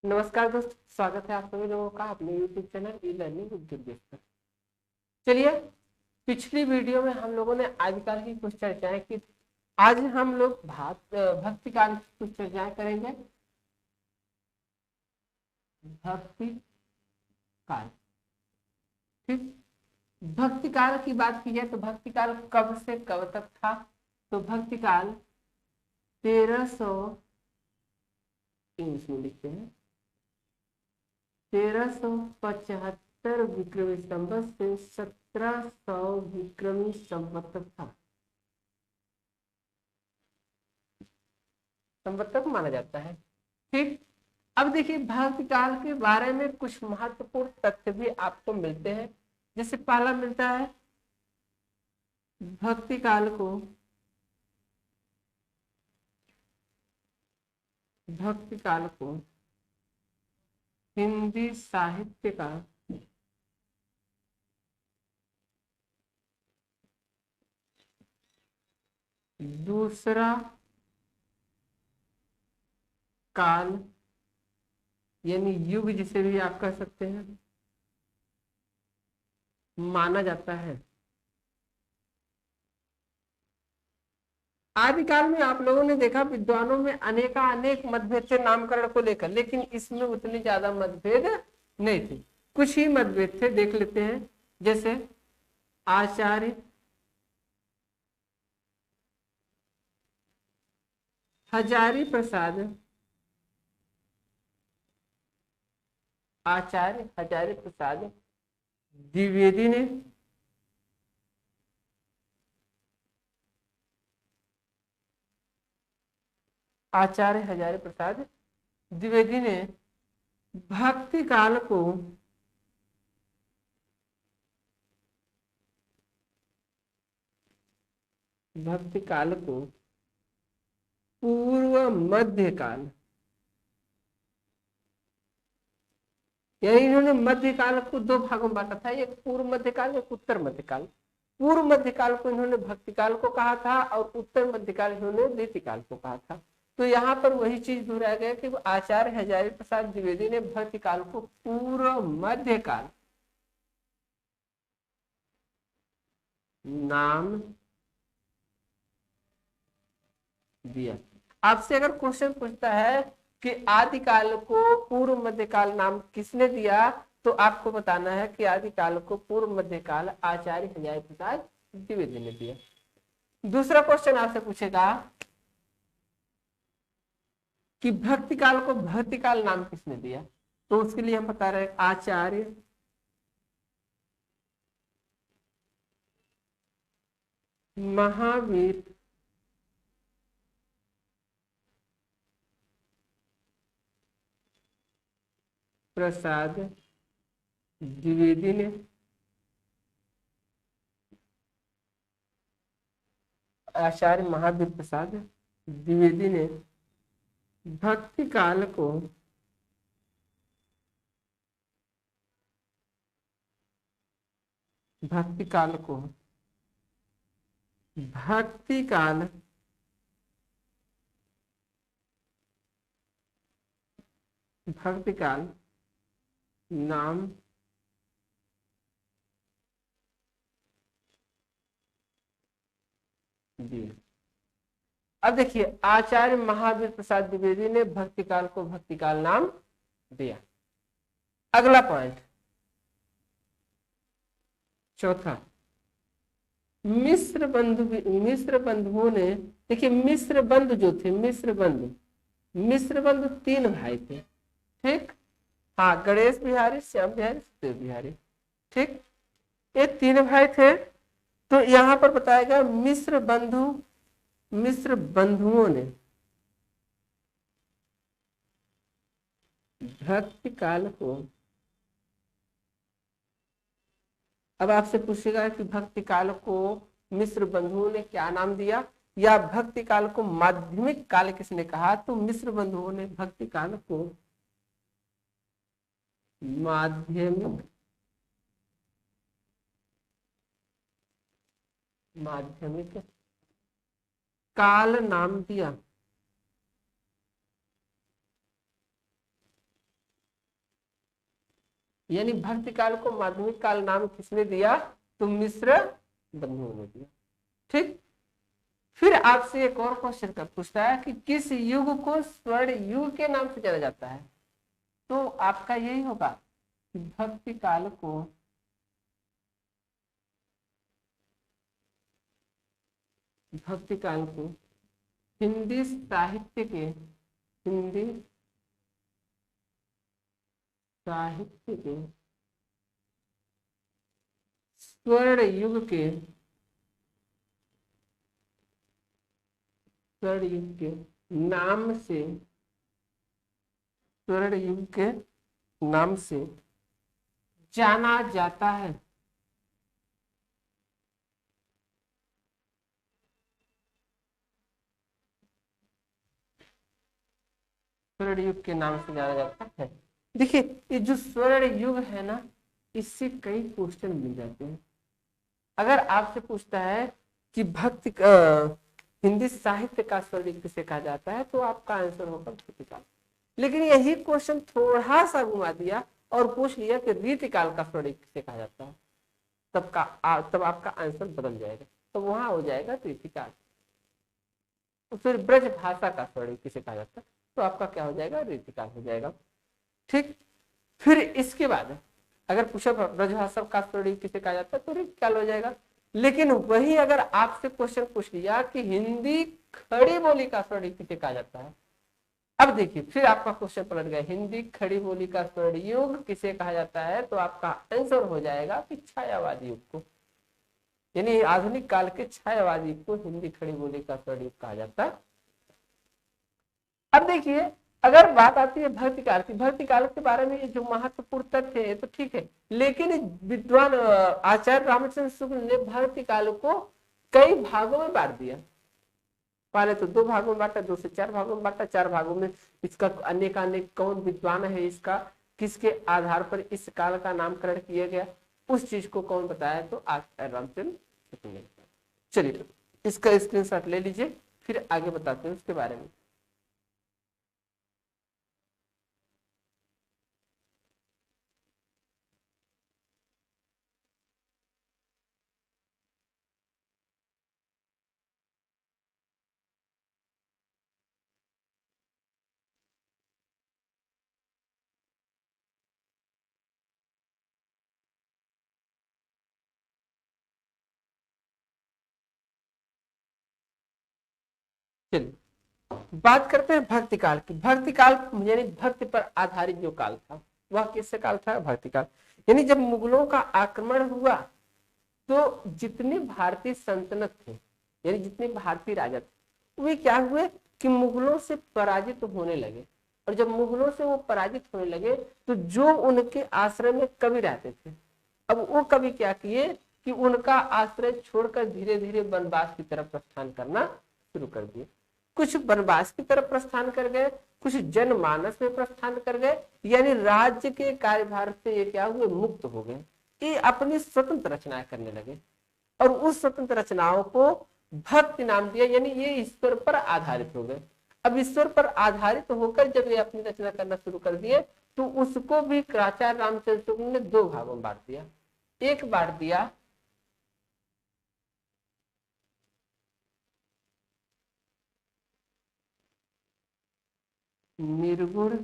नमस्कार दोस्त, स्वागत है आप सभी लोगों का अपने YouTube चैनल ई लर्निंग उद्योग पर। चलिए, पिछली वीडियो में हम लोगों ने आदिकाल की कुछ चर्चाएं की। आज हम लोग भक्ति काल की कुछ चर्चाएं करेंगे। भक्ति काल, ठीक। भक्ति काल की बात की जाए तो भक्ति काल कब से कब तक था? तो भक्ति काल 1300 इंग्लिश में लिखते हैं 1375 विक्रमी संवत से 1700 विक्रमी संवत तक था। संवत तक माना जाता है, ठीक। अब देखिए, भक्ति काल के बारे में कुछ महत्वपूर्ण तथ्य भी आपको मिलते हैं। जैसे पहला मिलता है, भक्ति काल को हिंदी साहित्य का दूसरा काल यानी युग जिसे भी आप कह सकते हैं माना जाता है। आदिकाल में आप लोगों ने देखा विद्वानों में अनेक मतभेद थे नामकरण को लेकर, लेकिन इसमें उतने ज्यादा मतभेद नहीं थे। कुछ ही मतभेद थे, देख लेते हैं। जैसे आचार्य हजारी प्रसाद द्विवेदी ने आचार्य हजारी प्रसाद द्विवेदी ने भक्ति काल को पूर्व मध्य काल, यानी इन्होंने मध्यकाल को दो भागों में बांटा था, एक पूर्व मध्यकाल एक उत्तर मध्यकाल। पूर्व मध्यकाल को इन्होंने भक्ति काल को कहा था और उत्तर मध्यकाल इन्होंने नीति काल को कहा था। तो यहाँ पर वही चीज दोहराया गया कि आचार्य हजारी प्रसाद द्विवेदी ने भक्ति काल को पूर्व मध्यकाल नाम दिया। आपसे अगर क्वेश्चन पूछता है कि आदिकाल को पूर्व मध्यकाल नाम किसने दिया, तो आपको बताना है कि आदिकाल को पूर्व मध्यकाल आचार्य हजारी प्रसाद द्विवेदी ने दिया। दूसरा क्वेश्चन आपसे पूछेगा कि भक्ति काल को भक्ति काल नाम किसने दिया, तो उसके लिए हम बता रहे हैं आचार्य महावीर प्रसाद द्विवेदी ने आचार्य महावीर प्रसाद द्विवेदी ने भक्ति काल को भक्ति काल नाम दिया। अब देखिए, आचार्य महावीर प्रसाद द्विवेदी ने भक्ति काल को भक्ति काल नाम दिया। अगला पॉइंट, चौथा, मिश्र बंधुओं ने, देखिए मिश्र बंधु जो थे, मिश्र बंधु तीन भाई थे, ठीक। हाँ, गणेश बिहारी, श्याम बिहारी, सुखदेव बिहारी, ठीक। ये तीन भाई थे। तो यहाँ पर बताया गया मिश्र बंधुओं ने भक्ति काल को, अब आपसे पूछेगा कि भक्ति काल को मिश्र बंधुओं ने क्या नाम दिया, या भक्ति काल को माध्यमिक काल किसने कहा, तो मिश्र बंधुओं ने भक्ति काल को माध्यमिक काल नाम दिया। यानी भक्ति काल को माध्यमिक काल नाम किसने दिया? तो मिश्र बंधुओं ने दिया। ठीक, फिर आपसे एक और क्वेश्चन का पूछता है कि किस युग को स्वर्ण युग के नाम से जाना जाता है? तो आपका यही होगा कि भक्ति काल को हिंदी साहित्य के स्वर्ण युग के नाम से जाना जाता है। स्वर्ण युग के नाम से जाना जाता है। देखिए ये जो स्वर्ण युग है ना, इससे कई क्वेश्चन मिल जाते हैं। अगर आपसे पूछता है कि हिंदी साहित्य का स्वर्ण युग किसे कहा जाता है, तो आपका आंसर होगा भक्ति काल। लेकिन यही क्वेश्चन थोड़ा सा घुमा दिया और पूछ लिया कि रीति काल का स्वर्ण युग किसे कहा जाता है, तब आपका आंसर बदल जाएगा। तो वहां हो जाएगा रीति काल। तो फिर ब्रज भाषा का स्वर्ण युग किसे कहा जाता है, तो आपका क्या हो जाएगा? रीति काल हो जाएगा। ठीक, फिर इसके बाद अगर पूछा ब्रजभाषा का स्वर्ण युग किसे कहा जाता है, तो रीति काल हो जाएगा। लेकिन वही अगर आपसे क्वेश्चन पूछ लिया कि हिंदी खड़ी बोली का स्वर्ण युग किसे कहा जाता है, अब देखिए फिर आपका क्वेश्चन पलट गया। हिंदी खड़ी बोली का स्वर्ण युग किसे कहा जाता है, तो आपका आंसर हो जाएगा कि छायावादी युग को, यानी आधुनिक काल के छायावादी युग को हिंदी खड़ी बोली का स्वर्ण युग कहा जाता है। अब देखिए अगर बात आती है भक्ति काल की, भक्ति काल के बारे में जो महत्वपूर्ण तथ्य है तो ठीक है, लेकिन विद्वान आचार्य रामचंद्र शुक्ल ने भक्ति काल को कई भागों में बांट दिया। पहले तो 2 भागों में बांटा, 2 से 4 भागों में बांटा। 4 भागों में इसका अनेक कौन विद्वान है, इसका किसके आधार पर इस काल का नामकरण किया गया, उस चीज को कौन बताया, तो आचार्य रामचंद्र शुक्ल ने। चलिए इसका स्क्रीनशॉट ले लीजिए, फिर आगे बताते हैं उसके बारे में। चलिए बात करते हैं भक्ति काल की। भक्ति काल यानी भक्ति पर आधारित जो काल था, वह किससे काल था? भक्ति काल। यानी जब मुगलों का आक्रमण हुआ तो जितने भारतीय सल्तनत थे, यानी जितने भारतीय राजा थे, वे क्या हुए कि मुगलों से पराजित होने लगे। और जब मुगलों से वो पराजित होने लगे तो जो उनके आश्रय में कवि रहते थे, अब वो कवि क्या किए कि उनका आश्रय छोड़कर धीरे धीरे वनवास की तरफ प्रस्थान करना शुरू कर दिए। कुछ वनवास की तरफ प्रस्थान कर गए, कुछ जनमानस में प्रस्थान कर गए, यानी राज्य के कार्यभार से ये क्या हुए? मुक्त हो गए। ये अपनी स्वतंत्र रचनाएं करने लगे और उस स्वतंत्र रचनाओं को भक्ति नाम दिया, यानी ये ईश्वर पर आधारित हो गए। अब ईश्वर पर आधारित होकर जब ये अपनी रचना करना शुरू कर दिए तो उसको भी आचार्य रामचंद्र शुक्ल ने 2 भागों में बांट दिया। एक बांट दिया निर्गुण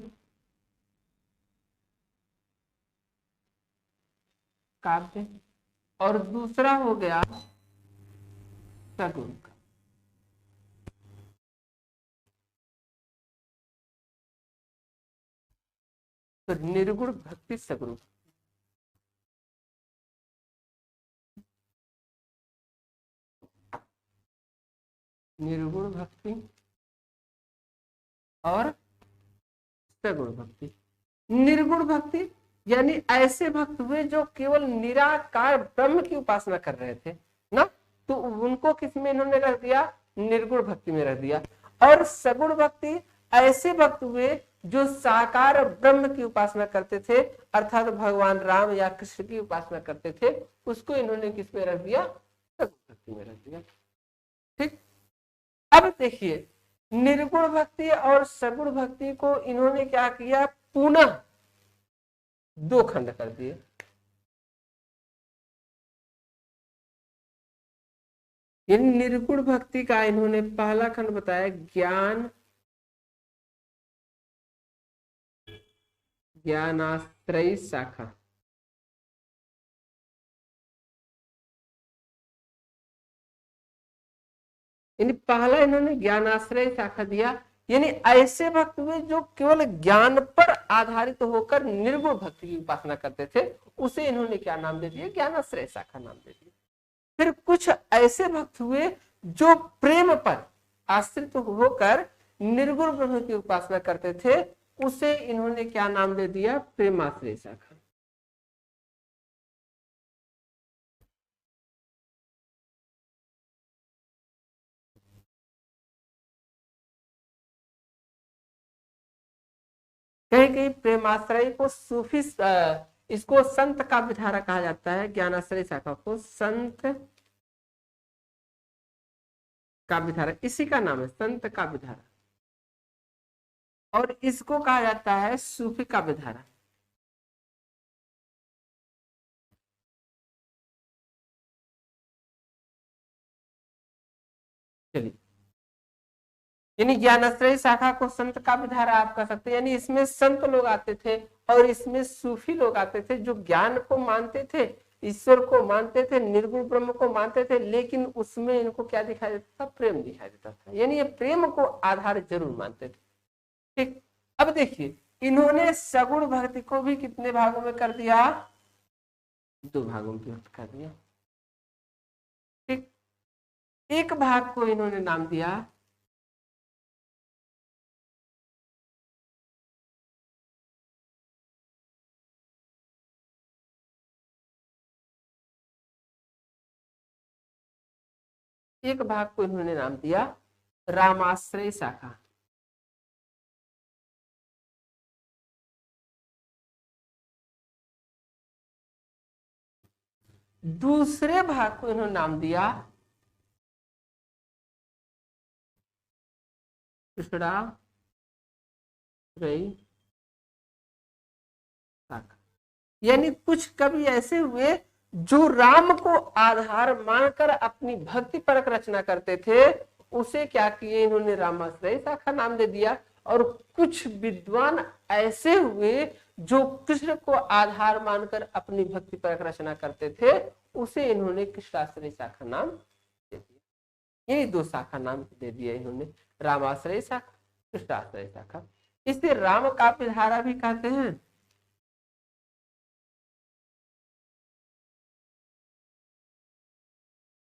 काव्य और दूसरा हो गया सगुण का। तो निर्गुण भक्ति सगुण, निर्गुण भक्ति और सगुण भक्ति। निर्गुण भक्ति यानी ऐसे भक्त हुए जो केवल निराकार ब्रह्म की उपासना कर रहे थे ना, तो उनको किस में इन्होंने रख दिया? निर्गुण भक्ति में रख दिया। और सगुण भक्ति ऐसे भक्त हुए जो साकार ब्रह्म की उपासना करते थे, अर्थात भगवान राम या कृष्ण की उपासना करते थे, उसको इन्होंने किस में रख दिया? सगुण भक्ति में रख दिया। ठीक, अब देखिए निर्गुण भक्ति और सगुण भक्ति को इन्होंने क्या किया? पुनः दो खंड कर दिए। इन निर्गुण भक्ति का इन्होंने पहला खंड बताया ज्ञान, ज्ञानाश्रयी शाखा। यानी पहला इन्होंने ज्ञानाश्रय शाखा दिया, यानी ऐसे भक्त हुए जो केवल ज्ञान पर आधारित होकर निर्गुण भक्ति की उपासना करते थे, उसे इन्होंने क्या नाम दे दिया? ज्ञानाश्रय शाखा नाम दे दिया। फिर कुछ ऐसे भक्त हुए जो प्रेम पर आश्रित होकर निर्गुण ब्रह्म की उपासना करते थे, उसे इन्होंने क्या नाम दे दिया? प्रेमाश्रय शाखा। कहीं कहीं प्रेमाश्रय को सूफी, इसको संत का विधारा कहा जाता है। ज्ञानाश्रय शाखा को संत का विधारा, इसी का नाम है संत का विधारा, और इसको कहा जाता है सूफी का विधारा। चलिए, यानी ज्ञानाश्रय शाखा को संत का विधारा आप कह सकते हैं। यानी इसमें संत लोग आते थे और इसमें सूफी लोग आते थे जो ज्ञान को मानते थे, ईश्वर को मानते थे, निर्गुण ब्रह्म को मानते थे, लेकिन उसमें इनको क्या दिखाई देता था? प्रेम दिखाई देता था। यानी ये प्रेम को आधार जरूर मानते थे। ठीक, अब देखिए, इन्होंने सगुण भक्ति को भी कितने भागों में कर दिया? दो भागों में विभक्त कर दिया। ठीक, एक भाग को इन्होंने नाम दिया एक भाग को इन्होंने नाम दिया रामाश्रय शाखा। दूसरे भाग को इन्होंने नाम दिया कृष्णाश्रयी शाखा। यानी कुछ कवि ऐसे हुए जो राम को आधार मानकर अपनी भक्ति परक रचना करते थे, उसे क्या किए? इन्होंने रामाश्रय शाखा नाम दे दिया। और कुछ विद्वान ऐसे हुए जो कृष्ण को आधार मानकर अपनी भक्ति परक रचना करते थे, उसे इन्होंने कृष्णाश्रय शाखा नाम दे दिया। यही दो शाखा नाम दे दिया इन्होंने, रामाश्रय शाखा, कृष्णाश्रय शाखा। इसे राम काव्य धारा भी कहते हैं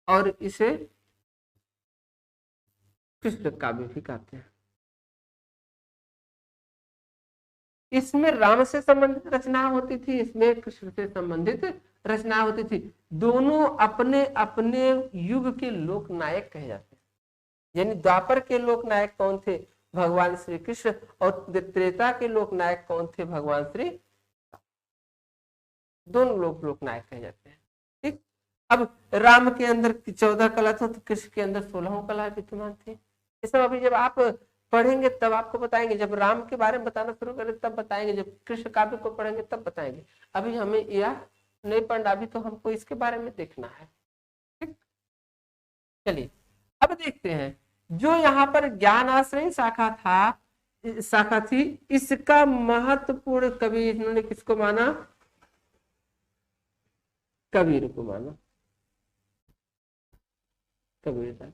और इसे कृष्ण काव्य भी कहते हैं। इसमें राम से संबंधित रचना होती थी, इसमें कृष्ण से संबंधित रचना होती थी। दोनों अपने अपने युग के लोक नायक कहे जाते हैं। यानी द्वापर के लोक नायक कौन थे? भगवान श्री कृष्ण। और त्रेता के लोक नायक कौन थे? भगवान श्री, दोनों लोक नायक कहे जाते हैं। ठीक, अब राम के अंदर 14 कला था तो कृष्ण के अंदर 16 कला विद्यमान थी। ये सब अभी जब आप पढ़ेंगे तब आपको बताएंगे, जब राम के बारे में बताना शुरू करें तब बताएंगे, जब कृष्ण काव्य को पढ़ेंगे तब बताएंगे। अभी हमें यह नहीं पढ़ना, अभी तो हमको इसके बारे में देखना है। ठीक, चलिए अब देखते हैं, जो यहाँ पर ज्ञान आश्रय शाखा था, शाखा थी, इसका महत्वपूर्ण कवि इन्होंने किसको माना? कबीर को माना, कबीरदास।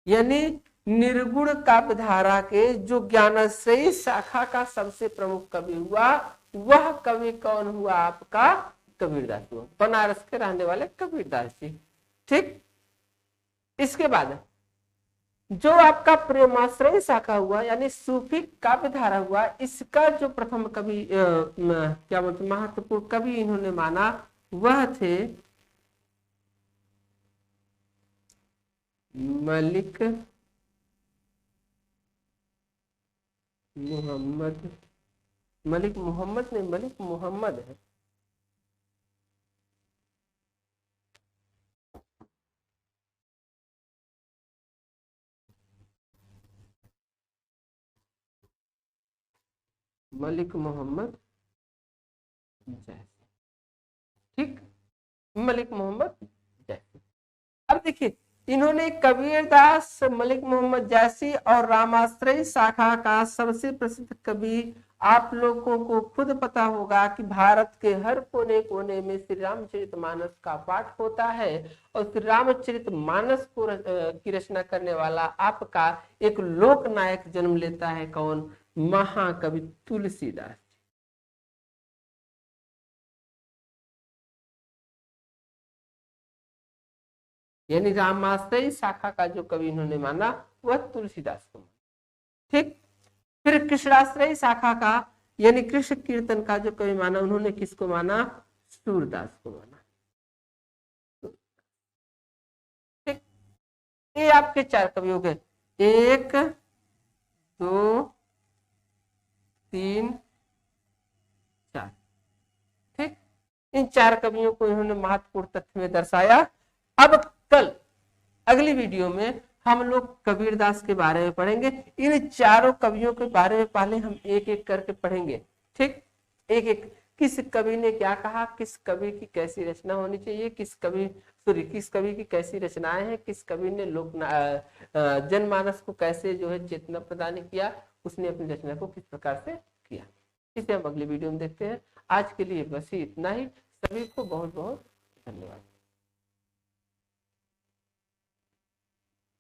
यानी निर्गुण काव्य धारा के जो ज्ञानाश्रयी शाखा का सबसे प्रमुख कवि हुआ, वह कवि कौन हुआ? आपका कबीरदास हुआ, बनारस के रहने वाले कबीरदास जी। ठीक, इसके बाद जो आपका प्रेमाश्रय शाखा हुआ यानी सूफी काव्य धारा हुआ, इसका जो प्रथम कवि क्या बोलते महत्वपूर्ण कवि इन्होंने माना, वह थे मलिक मोहम्मद। मलिक मोहम्मद नहीं, मलिक मोहम्मद है। मलिक मोहम्मद जैसी। ठीक, मलिक मोहम्मद जैसी। अब देखिए, इन्होंने कबीरदास, मलिक मोहम्मद जैसी और रामाश्रयी शाखा का सबसे प्रसिद्ध कवि, आप लोगों को खुद पता होगा कि भारत के हर कोने कोने में श्री रामचरितमानस का पाठ होता है, और श्री रामचरितमानस को की रचना करने वाला आपका एक लोक नायक जन्म लेता है। कौन? महाकवि तुलसीदास। यानी रामाश्रयी शाखा का जो कवि इन्होंने माना वह तुलसीदास को माना। ठीक, फिर कृष्णाश्रयी शाखा का यानी कृष्ण कीर्तन का जो कवि माना, उन्होंने किसको माना? सूरदास को माना। ठीक, ये आपके चार कवि हो गए, 1 2 3 4। ठीक, इन चार कवियों को इन्होंने महत्वपूर्ण तथ्य में दर्शाया। अब कल अगली वीडियो में हम लोग कबीरदास के बारे में पढ़ेंगे। इन चारों कवियों के बारे में पहले हम एक एक करके पढ़ेंगे। ठीक, एक एक, किस कवि ने क्या कहा, किस कवि की कैसी रचना होनी चाहिए, किस कवि की कैसी रचनाएं हैं, किस कवि ने लोक जनमानस को कैसे जो है चेतना प्रदान किया, उसने अपनी रचना को किस प्रकार से किया। इसे हम अगली वीडियो में देखते हैं। आज के लिए बस ही इतना ही। सभी को बहुत बहुत धन्यवाद।